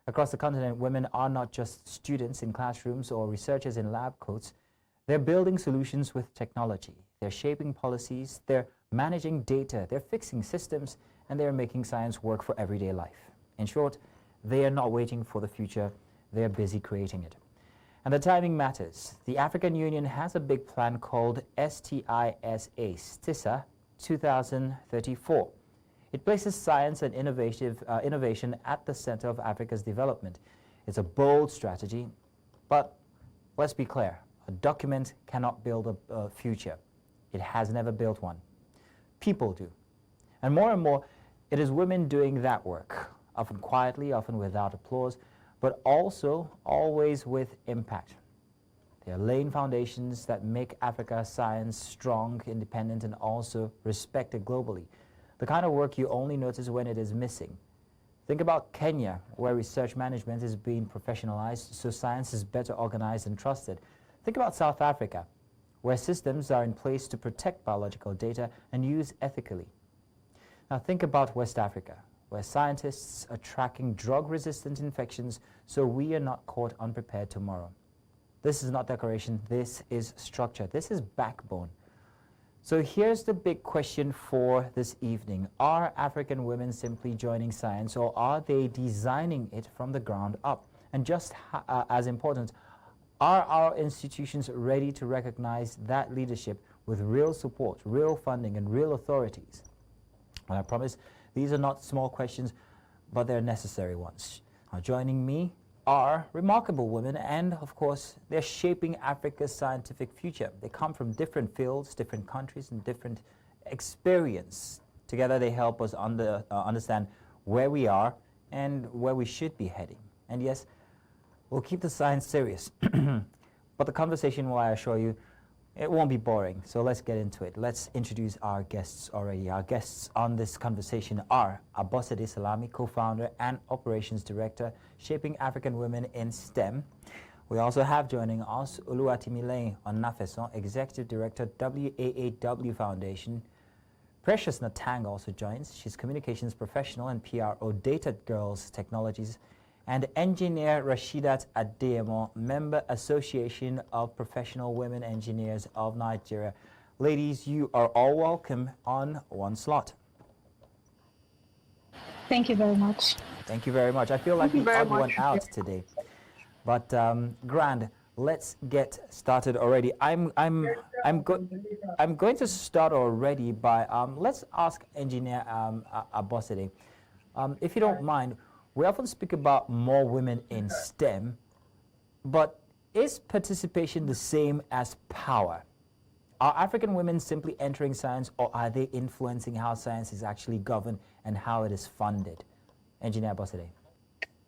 Across the continent, women are not just students in classrooms or researchers in lab coats. They're building solutions with technology. They're shaping policies. They're managing data. They're fixing systems. And they're making science work for everyday life. In short, they are not waiting for the future. They're busy creating it. And the timing matters. The African Union has a big plan called STISA 2034. It places science and innovation at the center of Africa's development. It's a bold strategy, but let's be clear, a document cannot build a future. It has never built one. People do. And more, it is women doing that work, often quietly, often without applause, but also always with impact. They are laying foundations that make Africa's science strong, independent, and also respected globally. The kind of work you only notice when it is missing. Think about Kenya, where research management is being professionalized, so science is better organized and trusted. Think about South Africa, where systems are in place to protect biological data and use ethically. Now think about West Africa, where scientists are tracking drug-resistant infections so we are not caught unprepared tomorrow. This is not decoration, this is structure, this is backbone. So here's the big question for this evening. Are African women simply joining science, or are they designing it from the ground up? And just as important, are our institutions ready to recognize that leadership with real support, real funding, and real authorities? And I promise these are not small questions, but they're necessary ones. Now, joining me are remarkable women, and of course, they're shaping Africa's scientific future. They come from different fields, different countries, and different experience. Together, they help us understand where we are and where we should be heading. And yes, we'll keep the science serious, but the conversation, will I assure you, it won't be boring, so let's get into it. Let's introduce our guests already. Our guests on this conversation are Abosede Salami, co-founder and operations director, Shaping African Women in STEM. We also have joining us Oluwatimilehin Onafeso, executive director, WAAW Foundation. Precious Natang also joins. She's communications professional and PRO, Data Girls Technologies. And engineer Rasheedat Adeyemo, member Association of Professional Women Engineers of Nigeria. Ladies, you are all welcome on one slot. Thank you very much. Thank you very much. I feel like the odd one out today, but grand. Let's get started already. I'm going to start already by let's ask engineer Abosede, if you don't mind. We often speak about more women in STEM, but is participation the same as power? Are African women simply entering science, or are they influencing how science is actually governed and how it is funded? Engineer Abosede.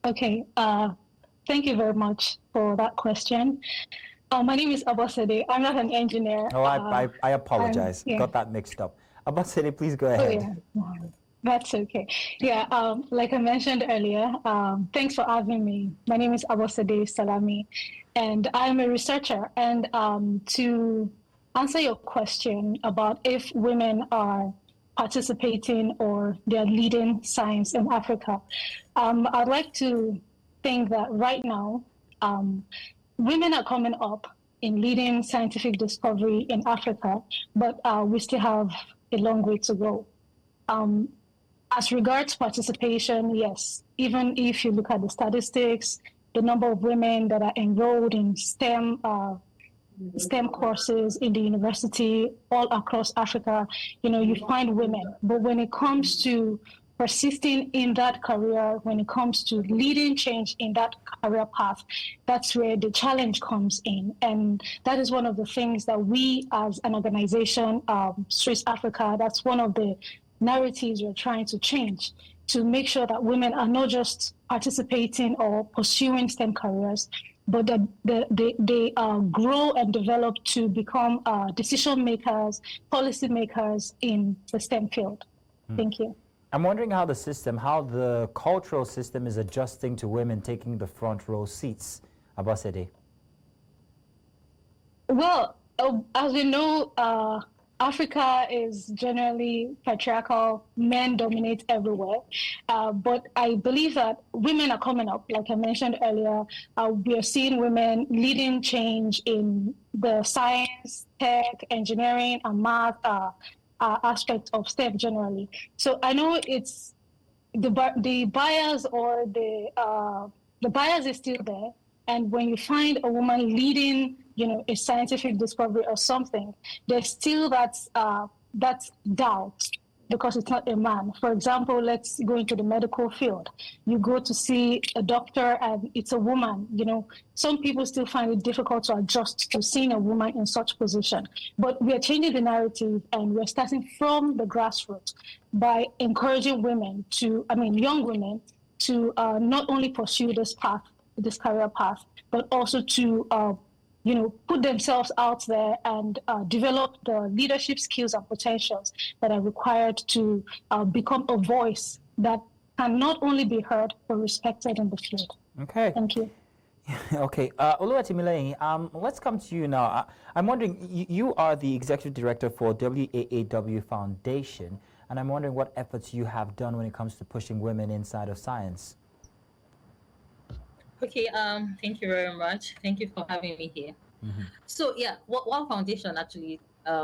Okay, thank you very much for that question. My name is Abosede. I'm not an engineer. Oh, I apologize. Yeah. Got that mixed up. Abosede, please go ahead. Oh, yeah. That's okay. Yeah, like I mentioned earlier, thanks for having me. My name is Abosede Salami, and I'm a researcher. And to answer your question about if women are participating or they're leading science in Africa, I'd like to think that right now, women are coming up in leading scientific discovery in Africa, but we still have a long way to go. As regards participation, yes, even if you look at the statistics, the number of women that are enrolled in STEM courses in the university all across Africa, you find women. But when it comes to persisting in that career, when it comes to leading change in that career path, that's where the challenge comes in. And that is one of the things that we as an organization, STISA Africa, that's one of the narratives we're trying to change, to make sure that women are not just participating or pursuing STEM careers, but that they grow and develop to become decision makers, policy makers in the STEM field. Thank you. I'm wondering how the cultural system is adjusting to women taking the front row seats. Abosede. Well, as we know, Africa is generally patriarchal, men dominate everywhere. But I believe that women are coming up. Like I mentioned earlier, we are seeing women leading change in the science, tech, engineering, and math aspect of STEM generally. So I know it's the bias or the bias is still there. And when you find a woman leading, a scientific discovery or something, there's still that doubt because it's not a man. For example, let's go into the medical field. You go to see a doctor and it's a woman. Some people still find it difficult to adjust to seeing a woman in such position. But we are changing the narrative and we're starting from the grassroots by encouraging women young women to not only pursue this career path, but also to put themselves out there and develop the leadership skills and potentials that are required to become a voice that can not only be heard but respected in the field. Okay. Thank you. Okay, Oluwatimilehin, let's come to you now. I'm wondering, you are the executive director for WAAW Foundation, and I'm wondering what efforts you have done when it comes to pushing women inside of science. Okay, thank you very much. Thank you for having me here. So yeah, WAAW Foundation actually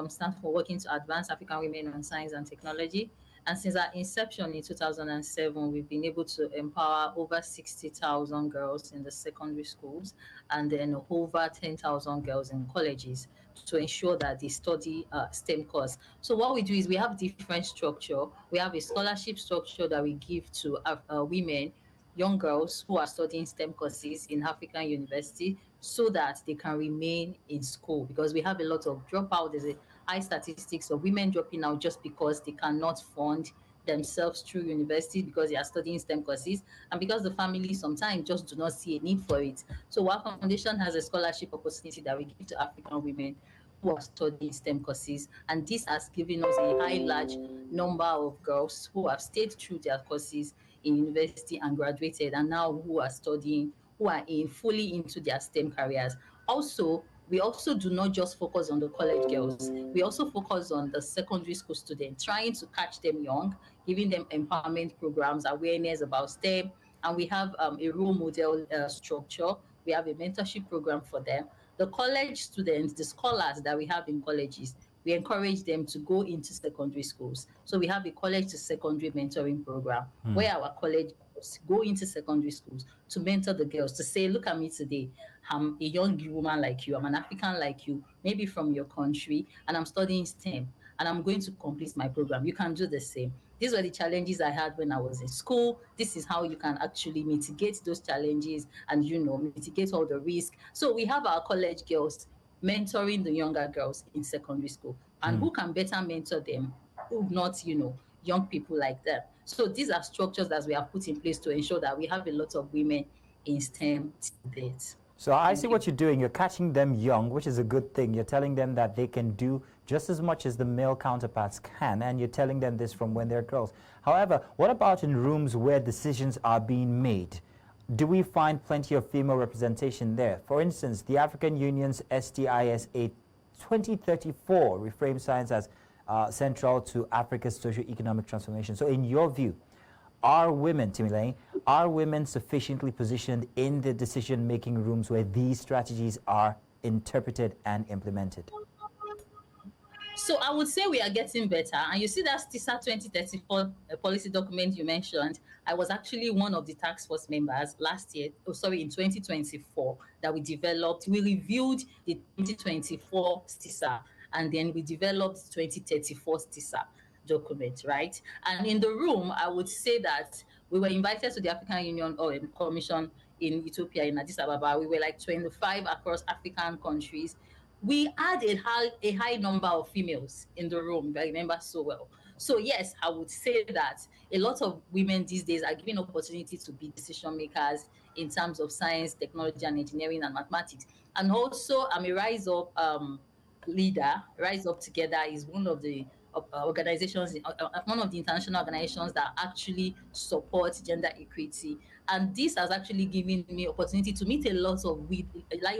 stands for Working to Advance African Women on Science and Technology. And since our inception in 2007, we've been able to empower over 60,000 girls in the secondary schools and then over 10,000 girls in colleges to ensure that they study STEM course. So what we do is we have different structure. We have a scholarship structure that we give to women, young girls who are studying STEM courses in African University so that they can remain in school, because we have a lot of dropout. There's a high statistics of women dropping out just because they cannot fund themselves through university because they are studying STEM courses and because the family sometimes just do not see a need for it. So our foundation has a scholarship opportunity that we give to African women who are studying STEM courses, and this has given us a large number of girls who have stayed through their courses in university and graduated, and now who are studying, who are fully into their STEM careers. Also, we also do not just focus on the college girls. We also focus on the secondary school students, trying to catch them young, giving them empowerment programs, awareness about STEM, and we have a role model structure. We have a mentorship program for them. The college students, the scholars that we have in colleges, we encourage them to go into secondary schools. So we have a college to secondary mentoring program where our college girls go into secondary schools to mentor the girls, to say, look at me today. I'm a young woman like you. I'm an African like you, maybe from your country, and I'm studying STEM and I'm going to complete my program. You can do the same. These were the challenges I had when I was in school. This is how you can actually mitigate those challenges and, mitigate all the risk. So we have our college girls mentoring the younger girls in secondary school, and who can better mentor them who not young people like that. So these are structures that we have put in place to ensure that we have a lot of women in STEM till date. So I see what you're doing. You're catching them young, which is a good thing. You're telling them that they can do just as much as the male counterparts can, and you're telling them this from when they're girls. However, what about in rooms where decisions are being made? Do we find plenty of female representation there? For instance, the African Union's STISA 2034 reframes science as central to Africa's socio-economic transformation. So in your view, are women, Timilehin, are women sufficiently positioned in the decision-making rooms where these strategies are interpreted and implemented? So I would say we are getting better. And you see that STISA 2034 policy document you mentioned, I was actually one of the task force members in 2024 that we developed. We reviewed the 2024 STISA and then we developed 2034 STISA document, right? And in the room, I would say that we were invited to the African Union Commission in Ethiopia, in Addis Ababa. We were like 25 across African countries. We had a high number of females in the room, if I remember so well. So yes, I would say that a lot of women these days are given opportunity to be decision makers in terms of science, technology, and engineering and mathematics. And also, I'm a Rise Up leader. Rise Up Together is one of the organizations, one of the international organizations that actually support gender equity. And this has actually given me opportunity to meet a lot of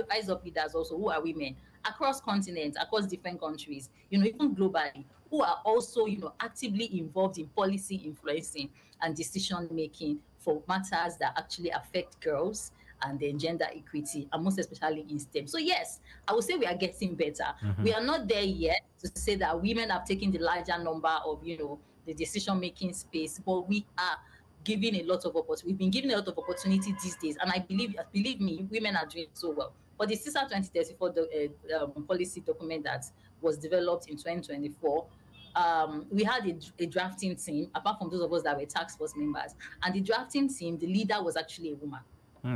rise up leaders also who are women across continents, across different countries, even globally, who are also, actively involved in policy influencing and decision making for matters that actually affect girls and then gender equity, and most especially in STEM. So yes, I would say we are getting better. We are not there yet to say that women have taken the larger number of, the decision making space, but we are giving a lot of opportunity. We've been given a lot of opportunity these days, and I believe me, women are doing so well. But the STISA 2034 policy document that was developed in 2024, we had a drafting team, apart from those of us that were task force members, and the drafting team, the leader was actually a woman.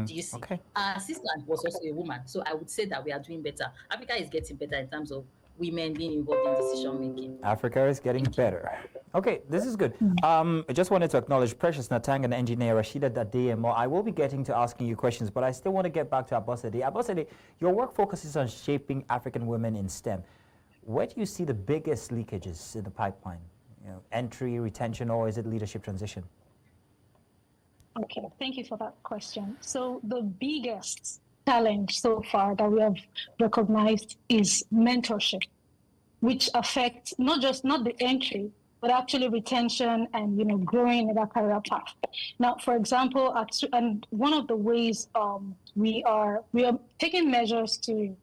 Do you see? Okay. Our assistant was also a woman. So I would say that we are doing better. Africa is getting better in terms of women being involved in decision making. Africa is getting better. Okay, this is good. I just wanted to acknowledge Precious Natang and engineer Rasheedat Adeyemo. I will be getting to asking you questions, but I still want to get back to Abosede. Abosede, your work focuses on shaping African women in STEM. Where do you see the biggest leakages in the pipeline? Entry, retention, or is it leadership transition? Okay, thank you for that question. So the biggest challenge so far that we have recognized is mentorship, which affects not the entry, but actually retention and growing in that career path. Now, for example, and one of the ways we are taking measures to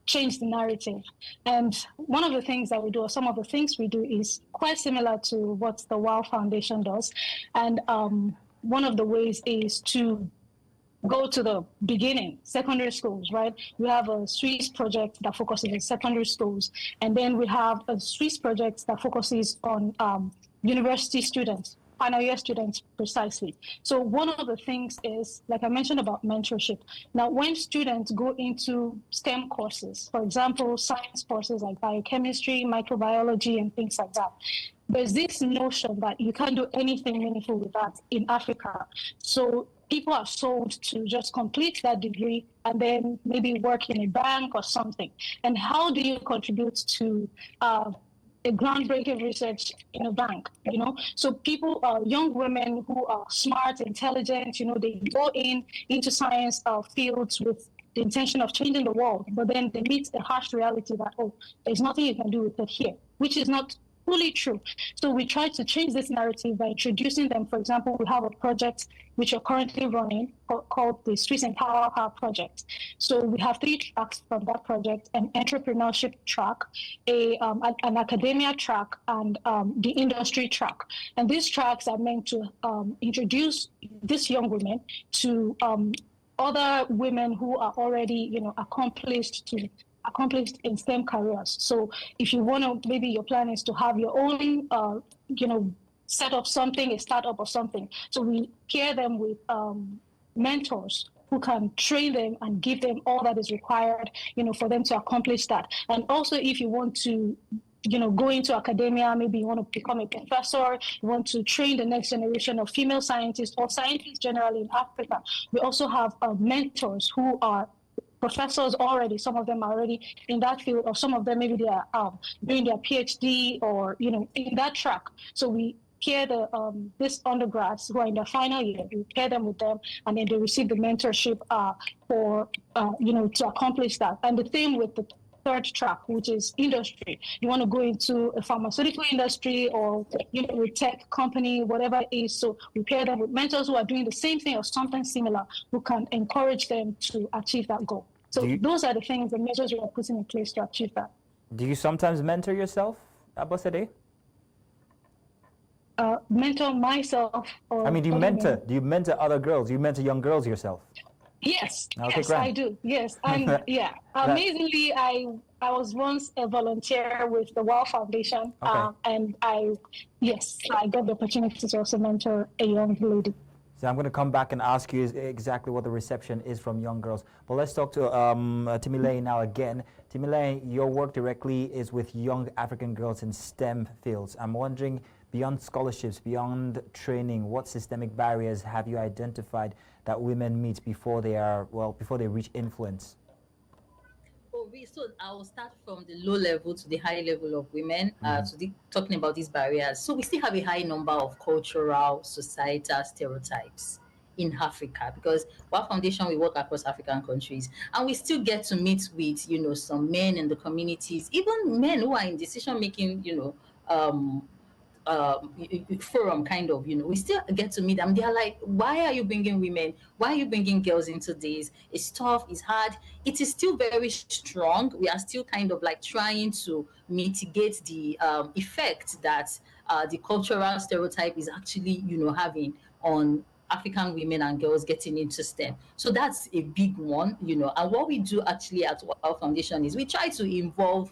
change the narrative. And one of the things that we do, or some of the things we do, is quite similar to what the WOW Foundation does. And one of the ways is to go to the beginning, secondary schools, right? We have a Swiss project that focuses on secondary schools. And then we have a Swiss project that focuses on university students, final year students precisely. So one of the things is, like I mentioned about mentorship. Now, when students go into STEM courses, for example, science courses like biochemistry, microbiology, and things like that, there's this notion that you can't do anything meaningful with that in Africa. So people are sold to just complete that degree and then maybe work in a bank or something. And how do you contribute to a groundbreaking research in a bank? So people, young women who are smart, intelligent, they go into science fields with the intention of changing the world, but then they meet the harsh reality that, there's nothing you can do with it here, which is not fully true. So we try to change this narrative by introducing them. For example, we have a project which are currently running called the Swiss Empower Her Project. So we have 3 tracks from that project: an entrepreneurship track, an academia track, and the industry track. And these tracks are meant to introduce these young women to other women who are already, accomplished in STEM careers. So if you want to, maybe your plan is to have your own, set up something, a startup or something. So we pair them with mentors who can train them and give them all that is required, for them to accomplish that. And also, if you want to, go into academia, maybe you want to become a professor, you want to train the next generation of female scientists or scientists generally in Africa, we also have mentors who are professors already. Some of them are already in that field, or some of them maybe they are doing their PhD or in that track. So we pair these undergrads who are in their final year. We pair them with them, and then they receive the mentorship for to accomplish that. And the same with the third track, which is industry. You want to go into a pharmaceutical industry or a tech company, whatever it is. So we pair them with mentors who are doing the same thing or something similar, who can encourage them to achieve that goal. So those are the things, the measures we are putting in place to achieve that. Do you sometimes mentor yourself, Abosede? Mentor myself? Or do you mentor other girls? Do you mentor young girls yourself? Yes, okay, yes, grand. I do. Yes, and yeah, amazingly, I was once a volunteer with the WOW Foundation, and I got the opportunity to also mentor a young lady. So I'm going to come back and ask you exactly what the reception is from young girls. But let's talk to Timilehin now again. Timilehin, your work directly is with young African girls in STEM fields. I'm wondering, beyond scholarships, beyond training, what systemic barriers have you identified that women meet before they reach influence? Oh, So I will start from the low level to the high level of women, talking about these barriers. So we still have a high number of cultural, societal stereotypes in Africa, because our foundation, we work across African countries, and we still get to meet with, some men in the communities, even men who are in decision making, um, forum, kind of, we still get to meet them. They're like, why are you bringing women, why are you bringing girls into this? It's tough, it's hard. It is still very strong. We are still kind of like trying to mitigate the effect that the cultural stereotype is actually, having on African women and girls getting into STEM. So that's a big one, And what we do actually at our foundation is we try to involve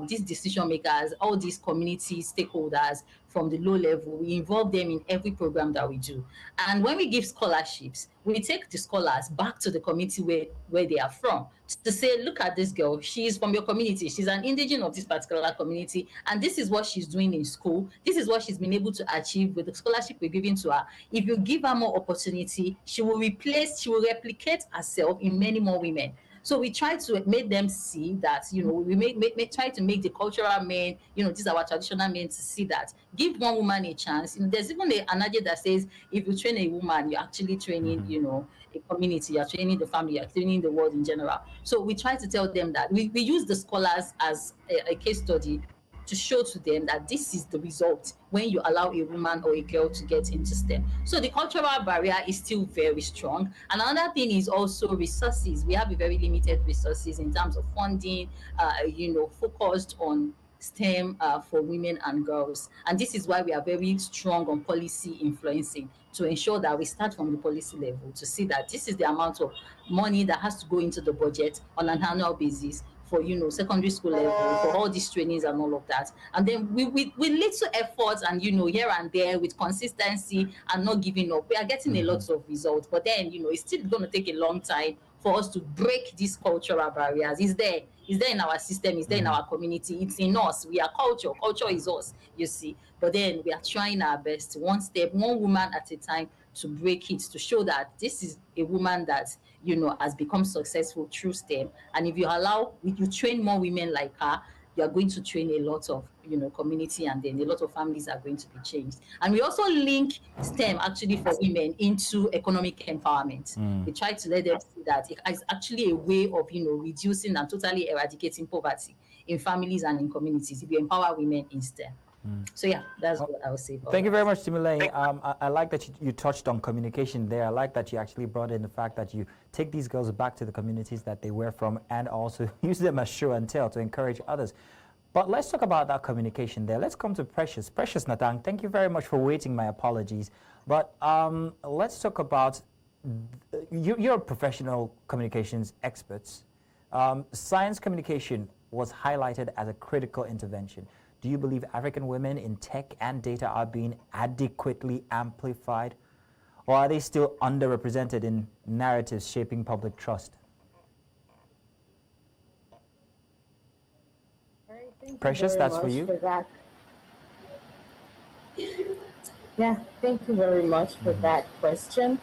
these decision makers, all these community stakeholders from the low level. We involve them in every program that we do. And when we give scholarships, we take the scholars back to the community where they are from, to say, look at this girl. She is from your community. She's an indigenous of this particular community. And this is what she's doing in school. This is what she's been able to achieve with the scholarship we're giving to her. If you give her more opportunity, she will replicate herself in many more women. So we try to make them see that, we try to make the cultural men, these are our traditional men, to see that. Give one woman a chance. There's even an adage that says, if you train a woman, you're actually training, a community, you're training the family, you're training the world in general. So we try to tell them that. We use the scholars as a case study to show to them that this is the result when you allow a woman or a girl to get into STEM. So the cultural barrier is still very strong. And another thing is also resources. We have a very limited resources in terms of funding, focused on STEM for women and girls. And this is why we are very strong on policy influencing, to ensure that we start from the policy level to see that this is the amount of money that has to go into the budget on an annual basis for, secondary school level, for all these trainings and all of that. And then with little efforts and, here and there, with consistency and not giving up, we are getting a lot of results. But then, it's still going to take a long time for us to break these cultural barriers. It's there in our system, it's there in our community, it's in us. We are culture is us, you see. But then we are trying our best, one step, one woman at a time, to break it, to show that this is a woman that, has become successful through STEM. And if you train more women like her, you are going to train a lot of, community, and then a lot of families are going to be changed. And we also link STEM actually for women into economic empowerment. We try to let them see that it is actually a way of, reducing and totally eradicating poverty in families and in communities if you empower women in STEM. So yeah, that's what I would say. Thank you very much, Timilehin. I like that you touched on communication there. I like that you actually brought in the fact that you take these girls back to the communities that they were from, and also use them as show and tell to encourage others. But let's talk about that communication there. Let's come to Precious. Precious Natang, thank you very much for waiting. My apologies. But let's talk about, you're a professional communications experts. Science communication was highlighted as a critical intervention. Do you believe African women in tech and data are being adequately amplified, or are they still underrepresented in narratives shaping public trust? Precious, that's for you. Yeah, thank you very much for that question.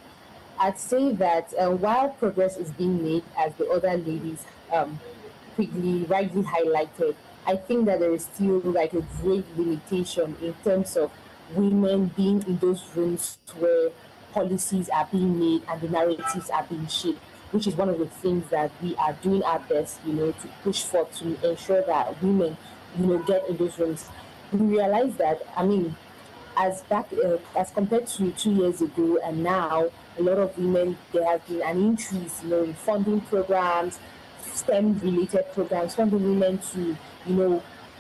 I'd say that while progress is being made, as the other ladies rightly highlighted, I think that there is still like a great limitation in terms of women being in those rooms where policies are being made and the narratives are being shaped, which is one of the things that we are doing our best, to push for, to ensure that women, get in those rooms. We realize that, as compared to 2 years ago and now, a lot of women, there has been an increase, in funding programs, STEM-related programs, funding women to,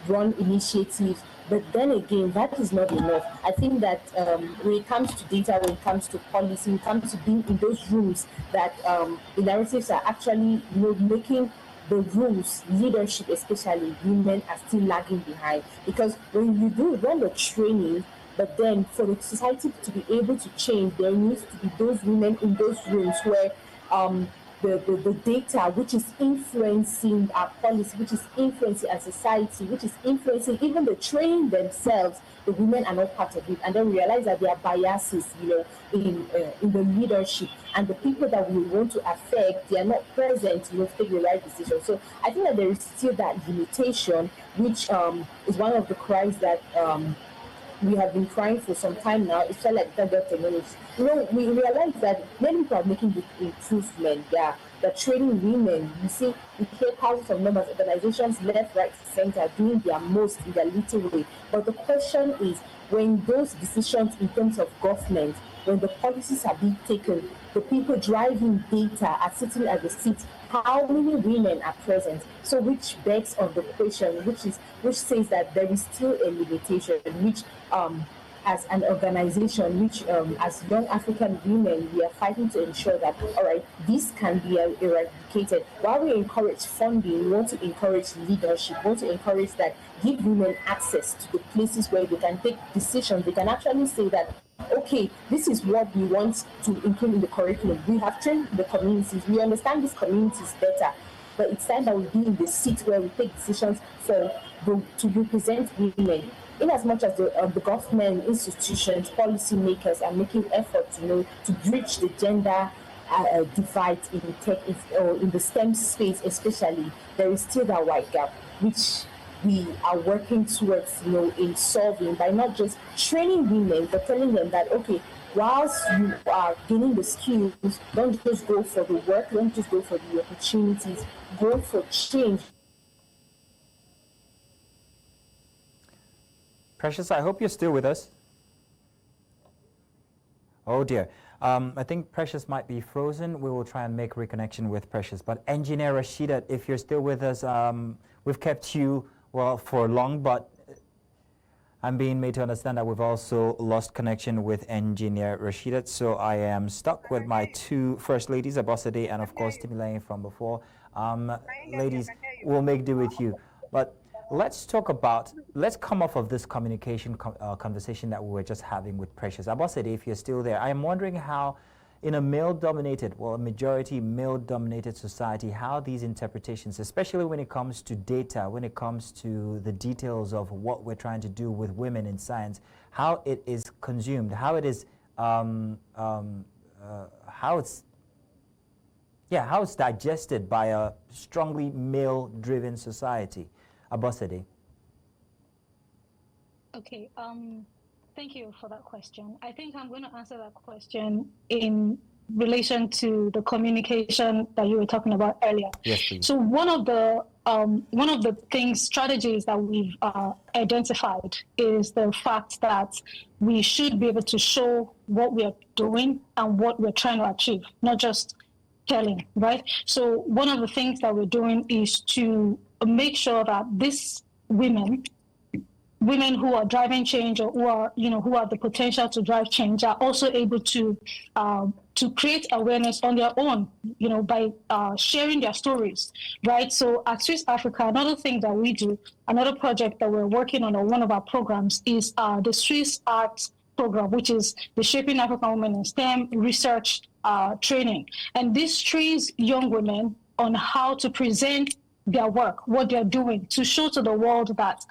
run initiatives. But then again, that is not enough. I think that when it comes to data, when it comes to policy, when it comes to being in those rooms, that the narratives are actually, making the rooms, leadership especially, women are still lagging behind. Because when you do run the training, but then for the society to be able to change, there needs to be those women in those rooms where the data which is influencing our policy, which is influencing our society, which is influencing even the training themselves, the women are not part of it, and then realize that there are biases, in the leadership, and the people that we want to affect, they are not present, to take the right decision. So I think that there is still that limitation, which is one of the cries that we have been crying for some time now. It's like target technology. We realize that many people are making the improvement. They're training women. You see, we hear thousands of numbers, organizations left, right, center doing their most in their little way. But the question is, when those decisions in terms of government, when the policies are being taken, the people driving data are sitting at the seat, how many women are present? So which begs on the question, which says that there is still a limitation, which as an organization, which as young African women, we are fighting to ensure that, all right, this can be eradicated. While we encourage funding, we want to encourage leadership, we want to encourage that, give women access to the places where they can take decisions. They can actually say that, okay, this is what we want to include in the curriculum. We have trained the communities. We understand these communities better. But it's time that we be in the seat where we take decisions to represent women. In as much as the government, institutions, policymakers are making efforts, to bridge the gender divide in tech or in the STEM space especially, there is still that wide gap, which we are working towards, in solving by not just training women, but telling them that, okay, whilst you are gaining the skills, don't just go for the work, don't just go for the opportunities, go for change. Precious, I hope you're still with us. Oh dear. I think Precious might be frozen. We will try and make reconnection with Precious. But Engineer Rasheedat, if you're still with us, we've kept you, for long, but I'm being made to understand that we've also lost connection with Engineer Rasheedat. So I am stuck with my two first ladies, Abosede and of course Timilehin from before. Ladies, we'll make do with you. But let's come off of this communication conversation that we were just having with Precious. Abosede, if you're still there, I am wondering how, in a a majority male-dominated society, how these interpretations, especially when it comes to data, when it comes to the details of what we're trying to do with women in science, how it is consumed, how it is, how it's digested by a strongly male-driven society. Abosede. Okay. Thank you for that question. I think I'm going to answer that question in relation to the communication that you were talking about earlier. Yes, please. So one of the strategies that we've identified is the fact that we should be able to show what we are doing and what we're trying to achieve, not just telling, right? So one of the things that we're doing is to make sure that these women who are driving change or who have the potential to drive change are also able to create awareness on their own, by sharing their stories, right? So at Swiss Africa, another thing that we do, another project that we're working on, or one of our programs, is the Swiss Arts program, which is the Shaping African Women in STEM research training. And this trains young women on how to present their work, what they're doing, to show to the world that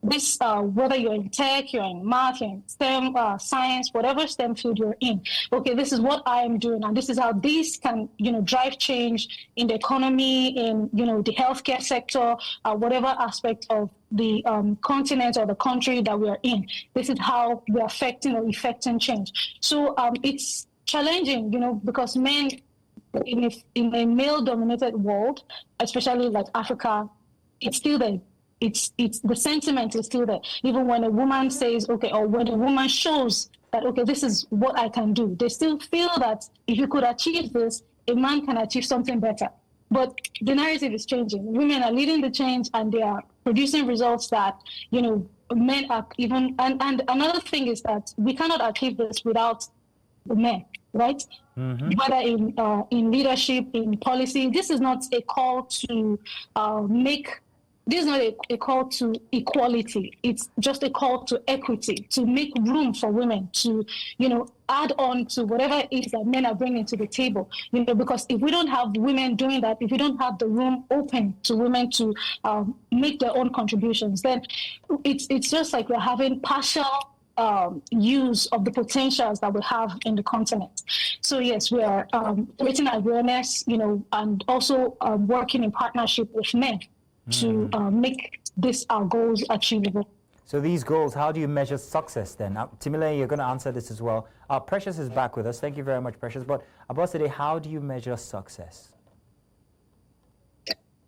this, whether you're in tech, you're in math, you're in STEM, science, whatever STEM field you're in, okay, this is what I am doing, and this is how this can, drive change in the economy, in, the healthcare sector, whatever aspect of the continent or the country that we are in. This is how we're affecting or effecting change. So it's challenging, because men in a male-dominated world, especially like Africa, it's still there. It's the sentiment is still there. Even when a woman says, okay, or when a woman shows that, okay, this is what I can do, they still feel that if you could achieve this, a man can achieve something better. But the narrative is changing. Women are leading the change, and they are producing results that, men are even. And another thing is that we cannot achieve this without the men, right? Mm-hmm. Whether in leadership, in policy. This is not a call to make this is not a call to equality. It's just a call to equity, to make room for women to, add on to whatever it is that men are bringing to the table. Because if we don't have women doing that, if we don't have the room open to women to make their own contributions, then it's just like we're having partial use of the potentials that we have in the continent. So yes, we are creating awareness, and also working in partnership with men to make this our goals achievable. So these goals, how do you measure success then? Timilehin, you're going to answer this as well. Precious is back with us. Thank you very much, Precious. But Abosede, how do you measure success?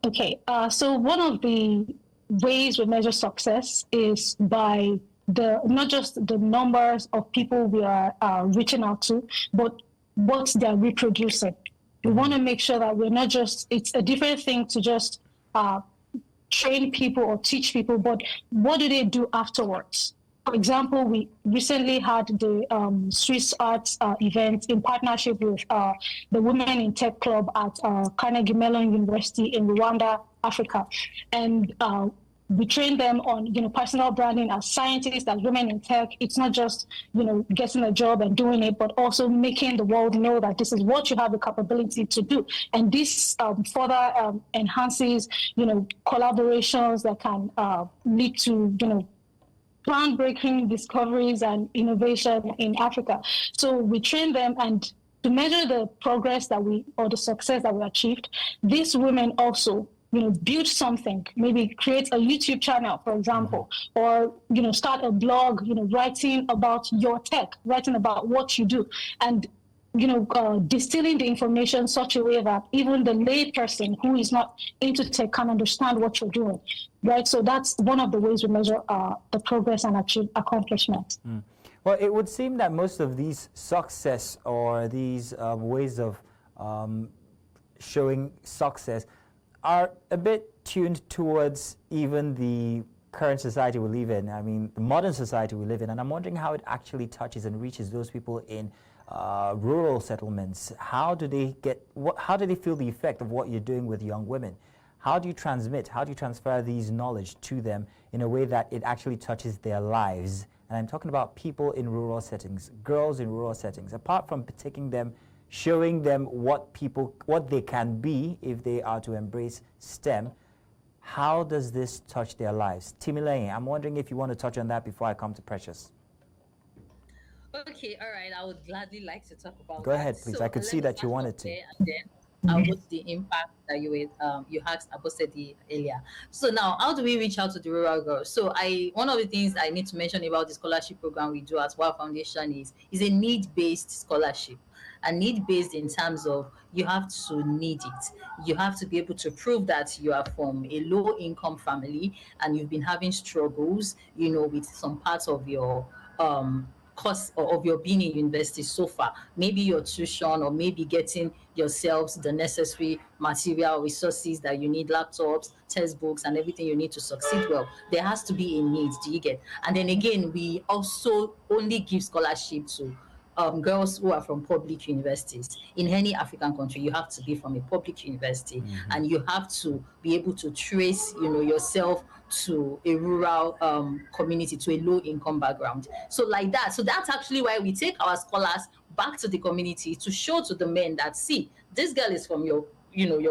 Okay, so one of the ways we measure success is by not just the numbers of people we are reaching out to, but what they're reproducing. We want to make sure that we're not just, it's a different thing to just train people or teach people, but what do they do afterwards? For example, we recently had the Swiss Arts event in partnership with the Women in Tech Club at Carnegie Mellon University in Rwanda, Africa. And we train them on, personal branding as scientists, as women in tech. It's not just, getting a job and doing it, but also making the world know that this is what you have the capability to do. And this further enhances, collaborations that can lead to, groundbreaking discoveries and innovation in Africa. So we train them, and to measure the progress or the success that we achieved, these women also build something, maybe create a YouTube channel, for example, or, start a blog, writing about your tech, writing about what you do, and, distilling the information such a way that even the lay person who is not into tech can understand what you're doing, right? So that's one of the ways we measure the progress and achieve accomplishments. Well, it would seem that most of these success or these ways of showing success are a bit tuned towards even the current society we live in. I mean, the modern society we live in. And I'm wondering how it actually touches and reaches those people in rural settlements. How do they feel the effect of what you're doing with young women? How do you transfer these knowledge to them in a way that it actually touches their lives? And I'm talking about people in rural settings, girls in rural settings. Apart from taking them, showing them what they can be if they are to embrace STEM, how does this touch their lives? Timilehin, I'm wondering if you want to touch on that before I come to Precious. Okay, all right. I would gladly like to talk about Go ahead, please. So I could see that you wanted to. And then what's the impact that you asked Abosede earlier. So now, how do we reach out to the rural girls? So one of the things I need to mention about the scholarship program we do at WOW Foundation is a need-based scholarship. A need-based in terms of you have to need it. You have to be able to prove that you are from a low-income family and you've been having struggles, with some parts of your course of your being in university so far. Maybe your tuition, or maybe getting yourselves the necessary material resources that you need, laptops, textbooks, and everything you need to succeed well. There has to be a need, do you get? And then again, we also only give scholarship to girls who are from public universities. In any African country, you have to be from a public university, and you have to be able to trace, yourself to a rural community, to a low-income background. So like that. So that's actually why we take our scholars back to the community to show to the men that, see, this girl is from your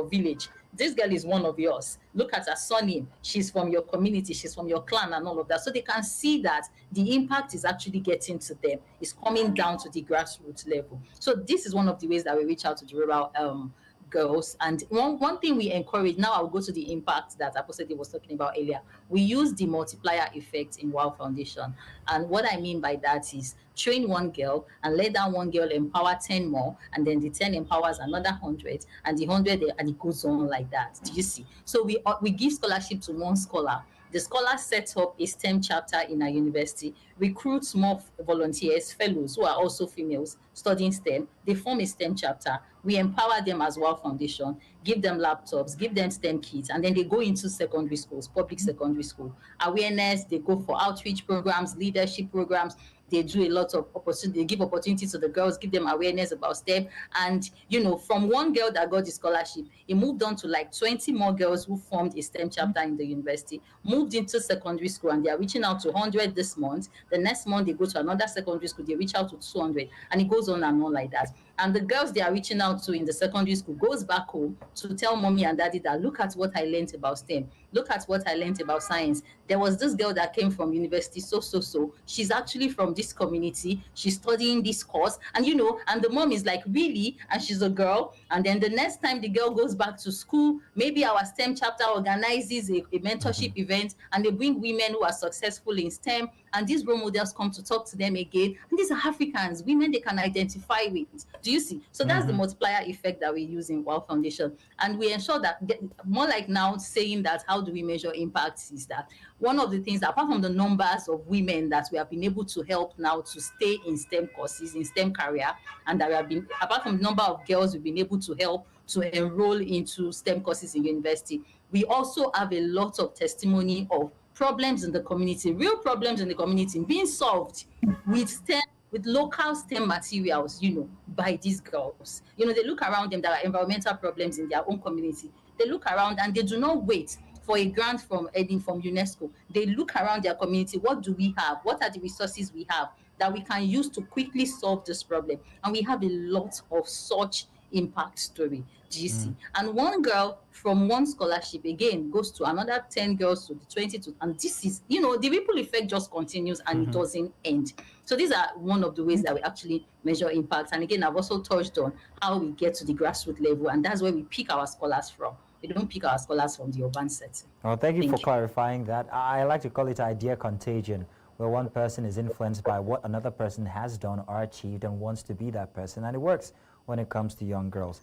village. This girl is one of yours. Look at her surname. She's from your community. She's from your clan and all of that. So they can see that the impact is actually getting to them. It's coming down to the grassroots level. So this is one of the ways that we reach out to the rural girls. And one thing we encourage, now I'll go to the impact that Abosede was talking about earlier. We use the multiplier effect in WOW Foundation. And what I mean by that is train one girl and let that one girl empower 10 more, and then the 10 empowers another 100, and the 100, and it goes on like that. Do you see? So we give scholarship to one scholar. The scholar sets up a STEM chapter in our university, recruits more volunteers, fellows who are also females studying STEM. They form a STEM chapter. We empower them as WOW Foundation, give them laptops, give them STEM kits, and then they go into secondary schools, public secondary school. Awareness, they go for outreach programs, leadership programs, They do a lot of opportunity. They give opportunity to the girls, give them awareness about STEM. And, you know, from one girl that got the scholarship, it moved on to like 20 more girls who formed a STEM chapter in the university, moved into secondary school, and they are reaching out to 100 this month. The next month, they go to another secondary school, they reach out to 200, and it goes on and on like that. And the girls they are reaching out to in the secondary school goes back home to tell mommy and daddy that, look at what I learned about STEM. Look at what I learned about science. There was this girl that came from university, so. She's actually from this community. She's studying this course. And, you know, and the mom is like, really? And she's a girl. And then the next time the girl goes back to school, maybe our STEM chapter organizes a mentorship event, and they bring women who are successful in STEM. And these role models come to talk to them again. And these are Africans, women they can identify with. Do you see? So that's the multiplier effect that we use in WOW Foundation. And we ensure that, more like now saying that, how do we measure impact, is that one of the things that, apart from the numbers of women that we have been able to help now to stay in STEM courses, in STEM career, and that we have been, apart from the number of girls we've been able to help to enroll into STEM courses in university, we also have a lot of testimony of problems in the community, real problems in the community being solved with STEM, with local STEM materials, you know, by these girls. You know, they look around them, there are environmental problems in their own community. They look around and they do not wait for a grant from UNESCO. They look around their community. What do we have? What are the resources we have that we can use to quickly solve this problem? And we have a lot of such impact story, GC. And one girl from one scholarship again goes to another 10 girls to the 22, and this is, you know, the ripple effect just continues and it doesn't end. So these are one of the ways that we actually measure impact. And again, I've also touched on how we get to the grassroots level, and that's where we pick our scholars from. We don't pick our scholars from the urban setting. Well, thank you for clarifying that. I like to call it idea contagion, where one person is influenced by what another person has done or achieved and wants to be that person, and it works when it comes to young girls.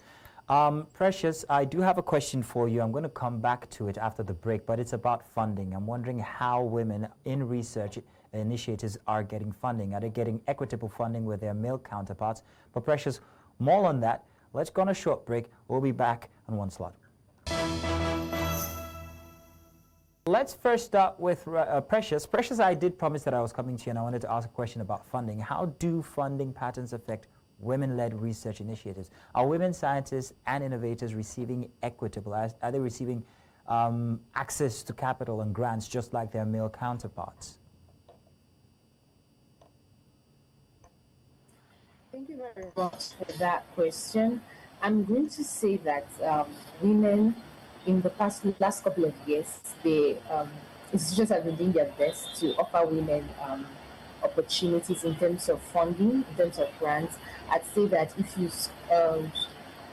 Precious, I do have a question for you. I'm going to come back to it after the break, but it's about funding. I'm wondering how women in research initiatives are getting funding. Are they getting equitable funding with their male counterparts? But Precious, more on that. Let's go on a short break. We'll be back on one slot. Let's first start with Precious. Precious, I did promise that I was coming to you, and I wanted to ask a question about funding. How do funding patterns affect women-led research initiatives? Are women scientists and innovators receiving equitable? Are they receiving access to capital and grants just like their male counterparts? Thank you very much for that question. I'm going to say that women in the last couple of years, the institutions have been doing their best to offer women opportunities in terms of funding, in terms of grants. I'd say that if you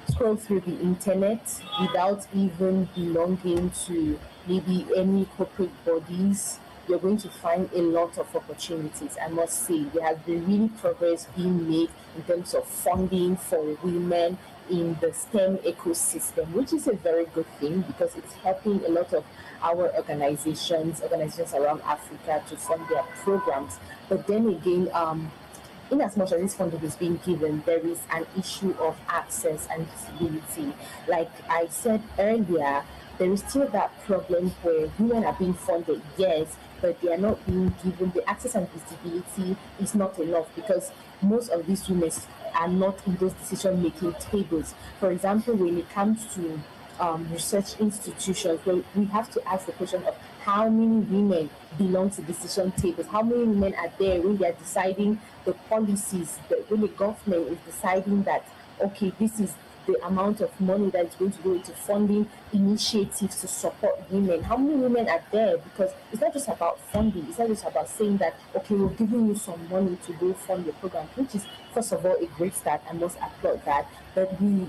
scroll through the internet without even belonging to maybe any corporate bodies, you're going to find a lot of opportunities. I must say, there has been really progress being made in terms of funding for women in the STEM ecosystem, which is a very good thing because it's helping a lot of our organizations around Africa to fund their programs. But then again, in as much as this funding is being given, there is an issue of access and visibility. Like I said earlier, there is still that problem where women are being funded, yes, but they are not being given the access and visibility is not enough because most of these women are not in those decision-making tables. For example, when it comes to research institutions, well, we have to ask the question of how many women belong to decision tables, how many women are there when they are deciding the policies, when the government is deciding that, okay, this is the amount of money that is going to go into funding initiatives to support women. How many women are there? Because it's not just about funding. It's not just about saying that, okay, we're giving you some money to go fund your program, which is, first of all, a great start. I must applaud that. But we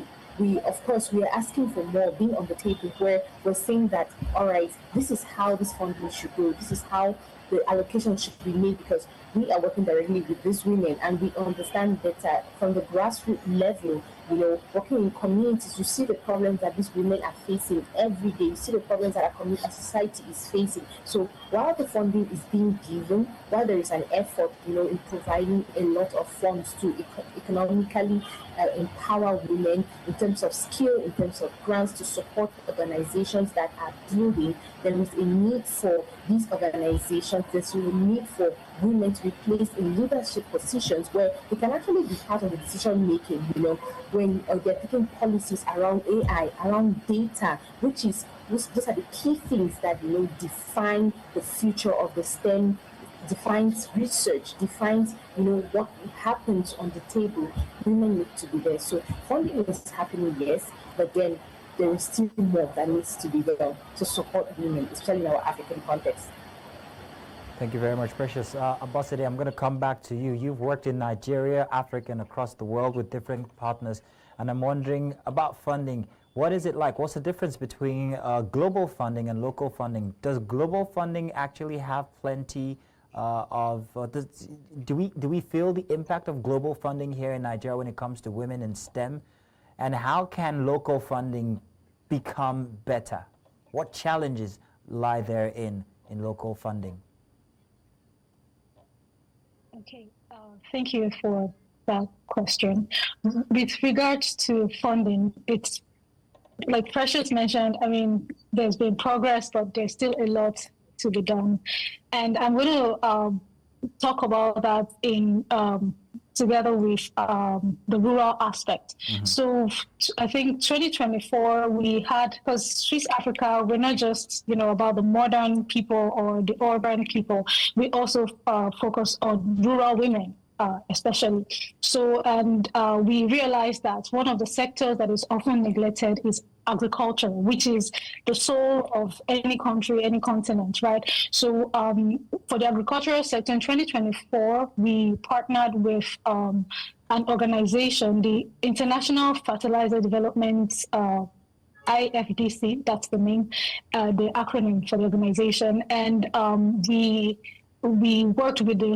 of course, we are asking for more, being on the table where we're saying that, all right, this is how this funding should go. This is how the allocation should be made because we are working directly with these women and we understand better from the grassroots level, you know, working in communities, you see the problems that these women are facing every day. You see the problems that our society is facing. So while the funding is being given, while there is an effort, you know, in providing a lot of funds to economically empower women in terms of skill, in terms of grants to support organizations that are building, there is a need for these organizations, there's a need for women to be placed in leadership positions where they can actually be part of the decision making, when they're taking policies around AI, around data, those are the key things that, define the future of the STEM, defines research, defines, what happens on the table. Women need to be there. So funding is happening, yes, but then there is still more that needs to be done to support women, especially in our African context. Thank you very much, Precious. Abosede, I'm going to come back to you. You've worked in Nigeria, Africa, and across the world with different partners, and I'm wondering about funding. What is it like? What's the difference between global funding and local funding? Does global funding actually have plenty do we feel the impact of global funding here in Nigeria when it comes to women in STEM? And how can local funding become better? What challenges lie there in local funding? Okay, thank you for that question. With regards to funding, it's like Precious mentioned, there's been progress, but there's still a lot to be done. And I'm going to talk about that in together with the rural aspect. Mm-hmm. So I think 2024 we had, because Swiss Africa, we're not just about the modern people or the urban people. We also focus on rural women. Especially. So, and we realized that one of the sectors that is often neglected is agriculture, which is the soul of any country, any continent, right? So for the agricultural sector in 2024, we partnered with an organization, the International Fertilizer Development IFDC, that's the name, the acronym for the organization. And we worked with the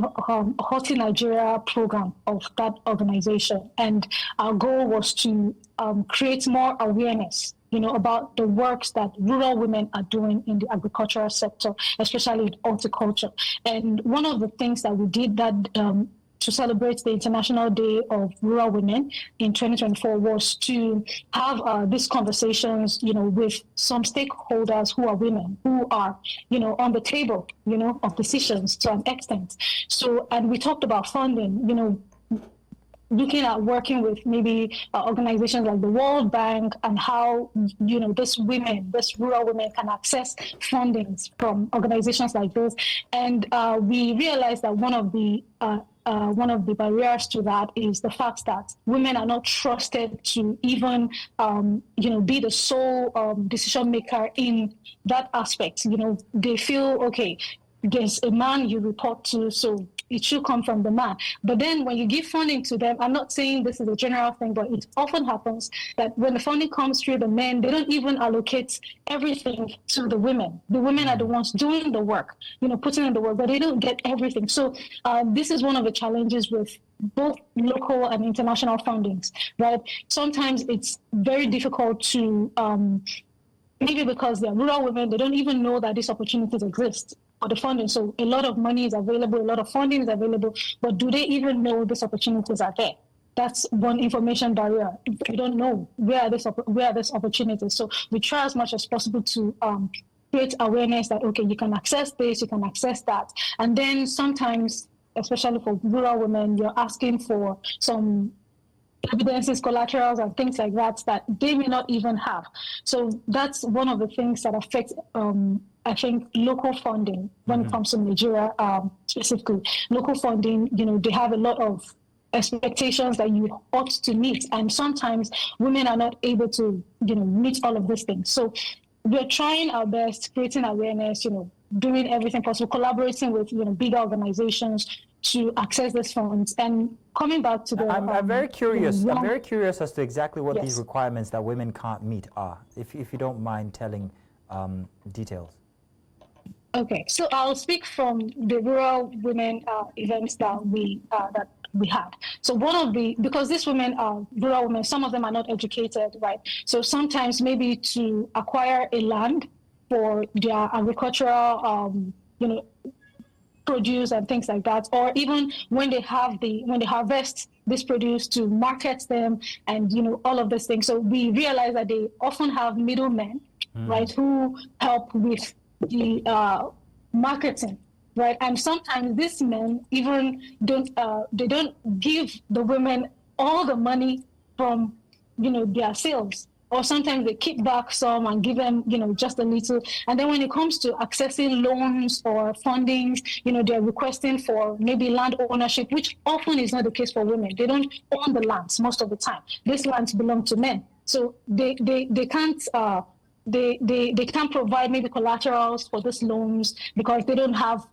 Horti Nigeria program of that organization. And our goal was to create more awareness, about the works that rural women are doing in the agricultural sector, especially in horticulture. And one of the things that we did that to celebrate the International Day of Rural Women in 2024 was to have these conversations, with some stakeholders who are women, who are, on the table, of decisions to an extent. So, and we talked about funding, looking at working with maybe organizations like the World Bank and how, this rural women can access fundings from organizations like this. And we realized that one of the barriers to that is the fact that women are not trusted to even, be the sole decision maker in that aspect. They feel, okay, there's a man you report to, so it should come from the man. But then when you give funding to them, I'm not saying this is a general thing, but it often happens that when the funding comes through the men, they don't even allocate everything to the women. The women are the ones doing the work, putting in the work, but they don't get everything. So this is one of the challenges with both local and international fundings, right? Sometimes it's very difficult to, maybe because they're rural women, they don't even know that these opportunities exist. The funding. So a lot of money is available, a lot of funding is available, but do they even know these opportunities are there? That's one information barrier. We don't know where are these opportunities. So we try as much as possible to create awareness that, okay, you can access this, you can access that. And then sometimes, especially for rural women, you're asking for some evidences, collaterals, and things like that they may not even have. So that's one of the things that affects I think local funding when it comes to Nigeria specifically. Local funding, they have a lot of expectations that you ought to meet, and sometimes women are not able to, meet all of these things. So we're trying our best, creating awareness, doing everything possible, collaborating with bigger organizations to access these funds. And coming back to the I'm very curious. I'm very curious as to exactly what Yes. these requirements that women can't meet are, if you don't mind telling details. Okay, so I'll speak from the rural women events that we had. So because these women are rural women, some of them are not educated, right? So sometimes maybe to acquire a land for their agricultural, produce and things like that, or even when they harvest this produce to market them and all of these things. So we realize that they often have middlemen, right, who help with the marketing right? And sometimes these men even they don't give the women all the money from, their sales. Or sometimes they keep back some and give them, just a little. And then when it comes to accessing loans or fundings, they're requesting for maybe land ownership, which often is not the case for women. They don't own the lands most of the time. These lands belong to men. So they can't they can't provide maybe collaterals for these loans because they don't have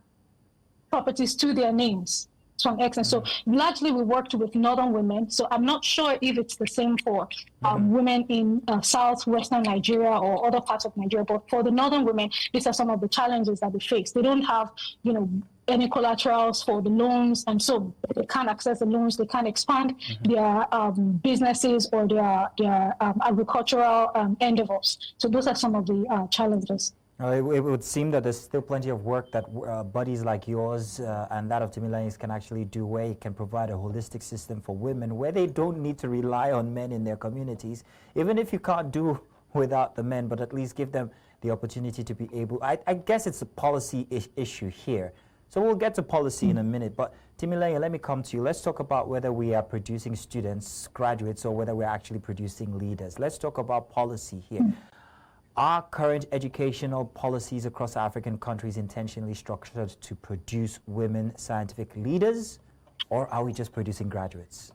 properties to their names from excellence. So largely we worked with northern women. So I'm not sure if it's the same for women in southwestern Nigeria or other parts of Nigeria. But for the northern women, these are some of the challenges that they face. They don't have, any collaterals for the loans, and so they can't access the loans. They can't expand their businesses or their agricultural endeavors. So those are some of the challenges. It would seem that there's still plenty of work that bodies like yours and that of Timilehin can actually do, where you can provide a holistic system for women where they don't need to rely on men in their communities, even if you can't do without the men, but at least give them the opportunity to be able. I guess it's a policy issue here. So we'll get to policy in a minute, but Timilehin, let me come to you. Let's talk about whether we are producing students, graduates, or whether we're actually producing leaders. Let's talk about policy here. Are current educational policies across African countries intentionally structured to produce women scientific leaders, or are we just producing graduates?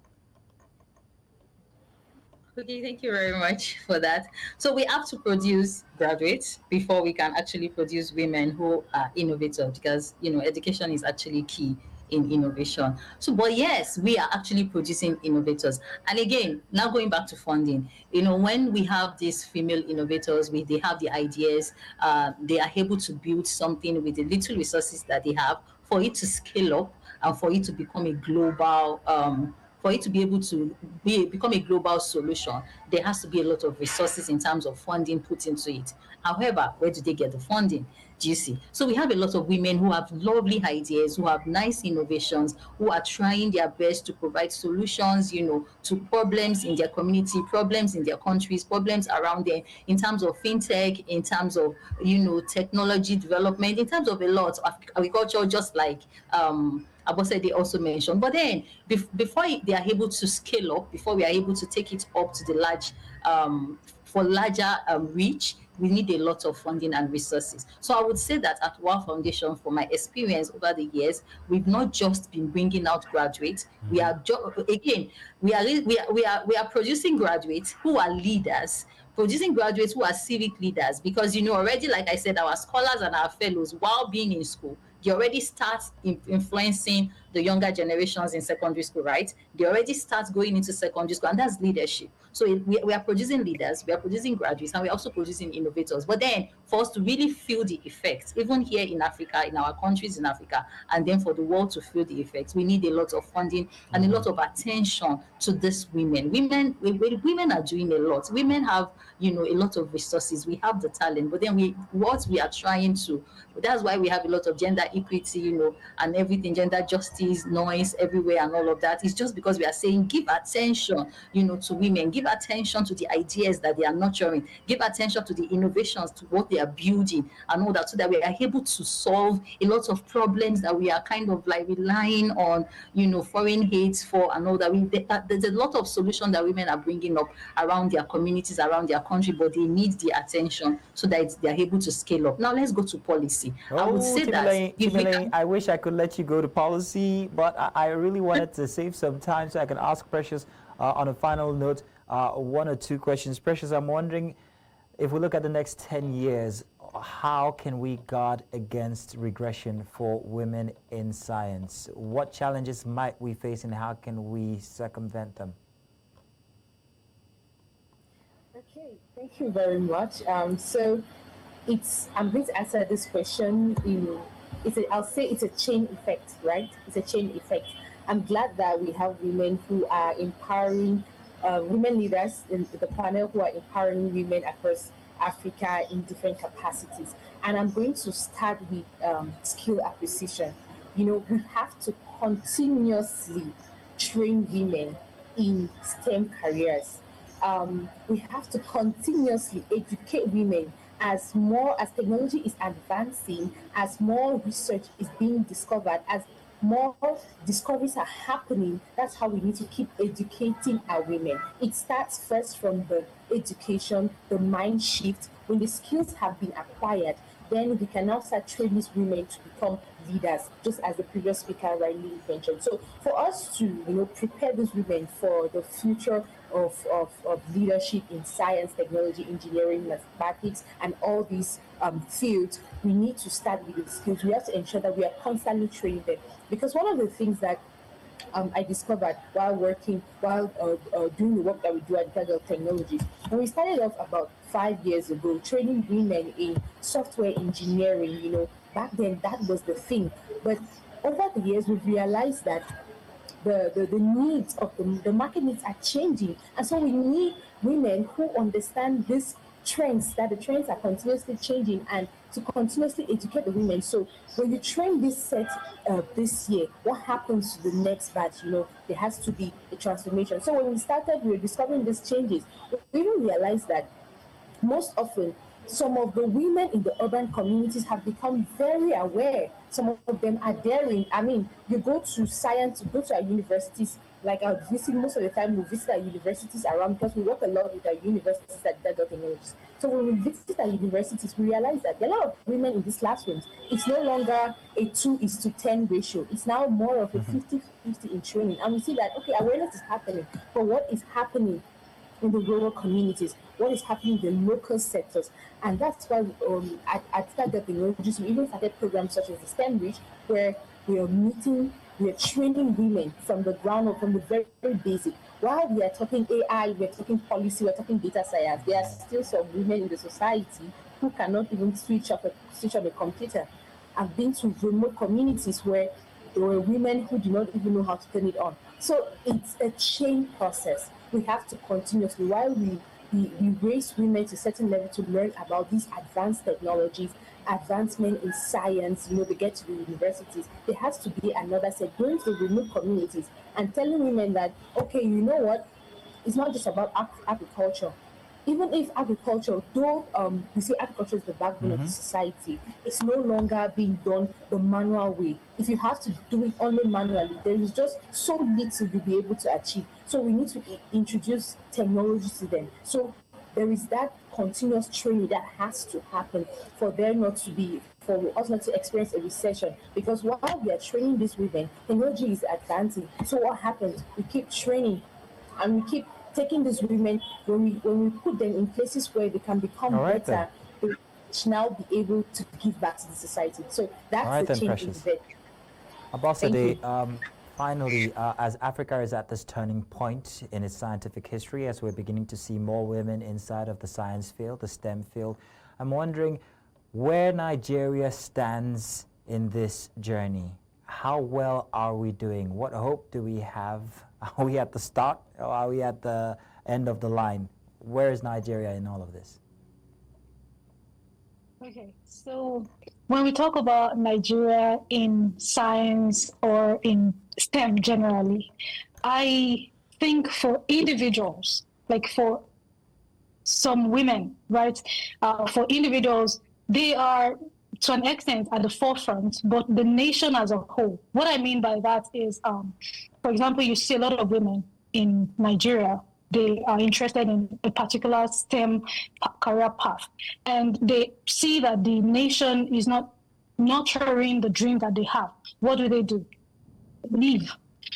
Okay, thank you very much for that. So we have to produce graduates before we can actually produce women who are innovators, because education is actually key in innovation. So, but yes, we are actually producing innovators. And again, now going back to funding, when we have these female innovators, they have the ideas, they are able to build something with the little resources that they have for it to scale up and for it to become a global for it to be able to become a global solution, there has to be a lot of resources in terms of funding put into it. However, where do they get the funding? Do you see? So we have a lot of women who have lovely ideas, who have nice innovations, who are trying their best to provide solutions, to problems in their community, problems in their countries, problems around them, in terms of fintech, in terms of, technology development, in terms of a lot of agriculture, just like Abosede also mentioned. But then before they are able to scale up, before we are able to take it up to the larger reach, we need a lot of funding and resources. So I would say that at WOW Foundation, from my experience over the years, we've not just been bringing out graduates. We are we are producing graduates who are leaders, producing graduates who are civic leaders, because already, like I said, our scholars and our fellows, while being in school, they already start influencing the younger generations in secondary school, right? They already start going into secondary school, and that's leadership. So we are producing leaders, we are producing graduates, and we're also producing innovators. But then for us to really feel the effects, even here in Africa, in our countries in Africa, and then for the world to feel the effects, we need a lot of funding and a lot of attention to these women. Women are doing a lot. Women have, a lot of resources. We have the talent, but then what we are trying to, that's why we have a lot of gender equity, and everything, gender justice, noise everywhere and all of that. It's just because we are saying, give attention, to women, give attention to the ideas that they are nurturing, give attention to the innovations, to what they are building and all that, so that we are able to solve a lot of problems that we are kind of like relying on, foreign aids for and all that. There's a lot of solutions that women are bringing up around their communities, around their country, but they need the attention so that they are able to scale up. Now let's go to policy. I would say Timilehin, I wish I could let you go to policy, but I really wanted to save some time so I can ask Precious on a final note one or two questions. Precious, I'm wondering, if we look at the next 10 years, how can we guard against regression for women in science? What challenges might we face and how can we circumvent them? Okay, thank you very much. So I'm going to answer this question I'll say it's a chain effect, right? It's a chain effect. I'm glad that we have women who are empowering, women leaders in the panel who are empowering women across Africa in different capacities. And I'm going to start with skill acquisition. We have to continuously train women in STEM careers. We have to continuously educate women as technology is advancing, as more research is being discovered, as more discoveries are happening, that's how we need to keep educating our women. It starts first from the education, the mind shift. When the skills have been acquired, then we can now start training these women to become leaders, just as the previous speaker rightly mentioned. So for us to, prepare these women for the future of leadership in science, technology, engineering, mathematics, and all these fields, we need to start with the skills. We have to ensure that we are constantly training them. Because one of the things that I discovered while doing the work that we do at Federal Technologies, when we started off about 5 years ago, training women in software engineering, back then that was the thing. But over the years, we've realized that the needs of the market needs are changing. And so we need women who understand these trends, that the trends are continuously changing, and to continuously educate the women. So when you train this set this year, what happens to the next batch? There has to be a transformation. So when we started, we were discovering these changes. We even realized that most often, some of the women in the urban communities have become very aware. Some of them are daring. I mean, you go to science, you go to our universities, like I visit most of the time, we visit our universities around, because we work a lot with our universities at Federal Technologies. So when we visit our universities, we realize that there are a lot of women in these classrooms. It's no longer a 2:10 ratio. It's now more of a 50-50 in training. And we see that, okay, awareness is happening, but what is happening in the rural communities, what is happening in the local sectors? And that's why at Federal Technologies, we even started programs such as the STEM Reach, where we are training women from the ground up, from the very, very basic. While we are talking AI, we're talking policy, we're talking data science, there are still some women in the society who cannot even switch on a computer. I've been to remote communities where there were women who do not even know how to turn it on. So it's a chain process. We have to continuously, while we raise women to a certain level to learn about these advanced technologies, advancement in science, they get to the universities, there has to be another set, going to the remote communities and telling women that, okay, you know what, it's not just about agriculture. Even if agriculture, though we say agriculture is the backbone of the society, it's no longer being done the manual way. If you have to do it only manually, there is just so little you'll be able to achieve. So we need to introduce technology to them. So there is that continuous training that has to happen for us not to experience a recession. Because while we are training these women, technology is advancing. So what happens? We keep training and we keep taking these women, when we put them in places where they can become better, they should now be able to give back to the society. So that's the change in the Abosede, finally, as Africa is at this turning point in its scientific history, as we're beginning to see more women inside of the science field, the STEM field, I'm wondering where Nigeria stands in this journey. How well are we doing? What hope do we have? Are we at the start or are we at the end of the line? Where is Nigeria in all of this? Okay, so when we talk about Nigeria in science or in STEM generally, I think for individuals, like for some women, right? For individuals, they are to an extent at the forefront, but the nation as a whole. What I mean by that is, for example, you see a lot of women in Nigeria. They are interested in a particular STEM career path, and they see that the nation is not nurturing the dream that they have. What do? Leave.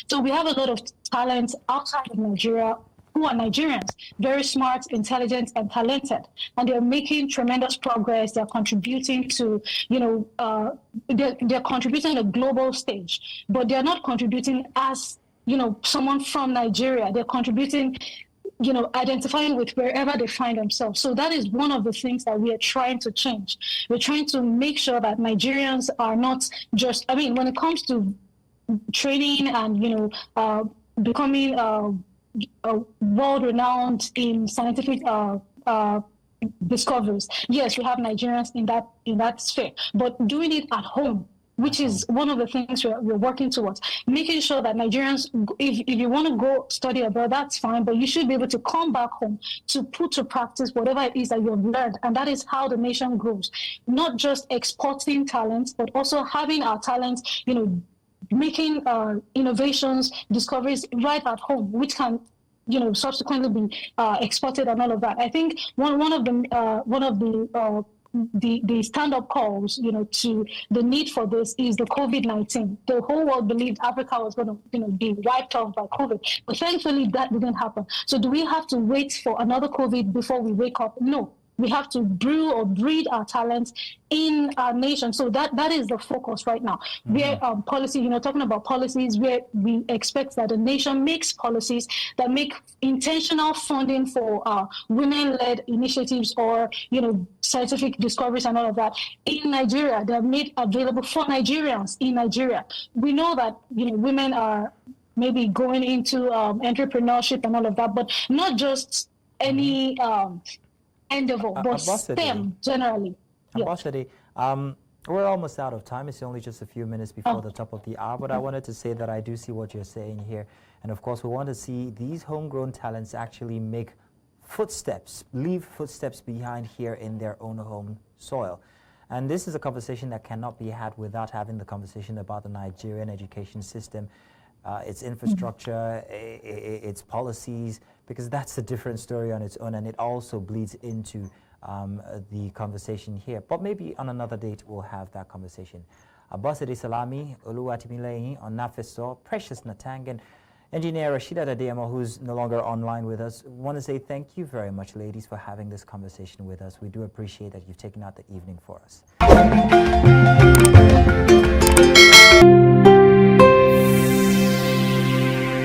So we have a lot of talent outside of Nigeria who are Nigerians, very smart, intelligent, and talented, and they're making tremendous progress. They're contributing to, they're contributing on a global stage, but they're not contributing as, someone from Nigeria. They're contributing, identifying with wherever they find themselves. So that is one of the things that we are trying to change. We're trying to make sure that Nigerians are not just, when it comes to training and, becoming world-renowned in scientific discoveries. Yes, we have Nigerians in that sphere, but doing it at home, which is one of the things we're working towards. Making sure that Nigerians, if you want to go study abroad, that's fine, but you should be able to come back home to put to practice whatever it is that you've learned. And that is how the nation grows. Not just exporting talents, but also having our talents, making innovations, discoveries right at home, which can subsequently be exported and all of that. I think one of the stand-up calls, to the need for this is the COVID-19. The whole world believed Africa was going to, be wiped off by COVID, but thankfully that didn't happen. So do we have to wait for another COVID before we wake up? No. We have to brew or breed our talents in our nation. So that is the focus right now. Where policy, talking about policies, where we expect that the nation makes policies that make intentional funding for women-led initiatives or, scientific discoveries and all of that in Nigeria. They're made available for Nigerians in Nigeria. We know that, women are maybe going into entrepreneurship and all of that, but not just any endeavor, but STEM generally. Abosede, we're almost out of time. It's only just a few minutes before the top of the hour, but I wanted to say that I do see what you're saying here. And of course, we want to see these homegrown talents actually make footsteps, leave footsteps behind here in their own home soil. And this is a conversation that cannot be had without having the conversation about the Nigerian education system, its infrastructure, its policies, because that's a different story on its own, and it also bleeds into the conversation here. But maybe on another date we'll have that conversation. Abosede Salami, Oluwatimilehin Onafeso, Precious Natang, and Engineer Rasheedat Adeyemo, who's no longer online with us, want to say thank you very much, ladies, for having this conversation with us. We do appreciate that you've taken out the evening for us.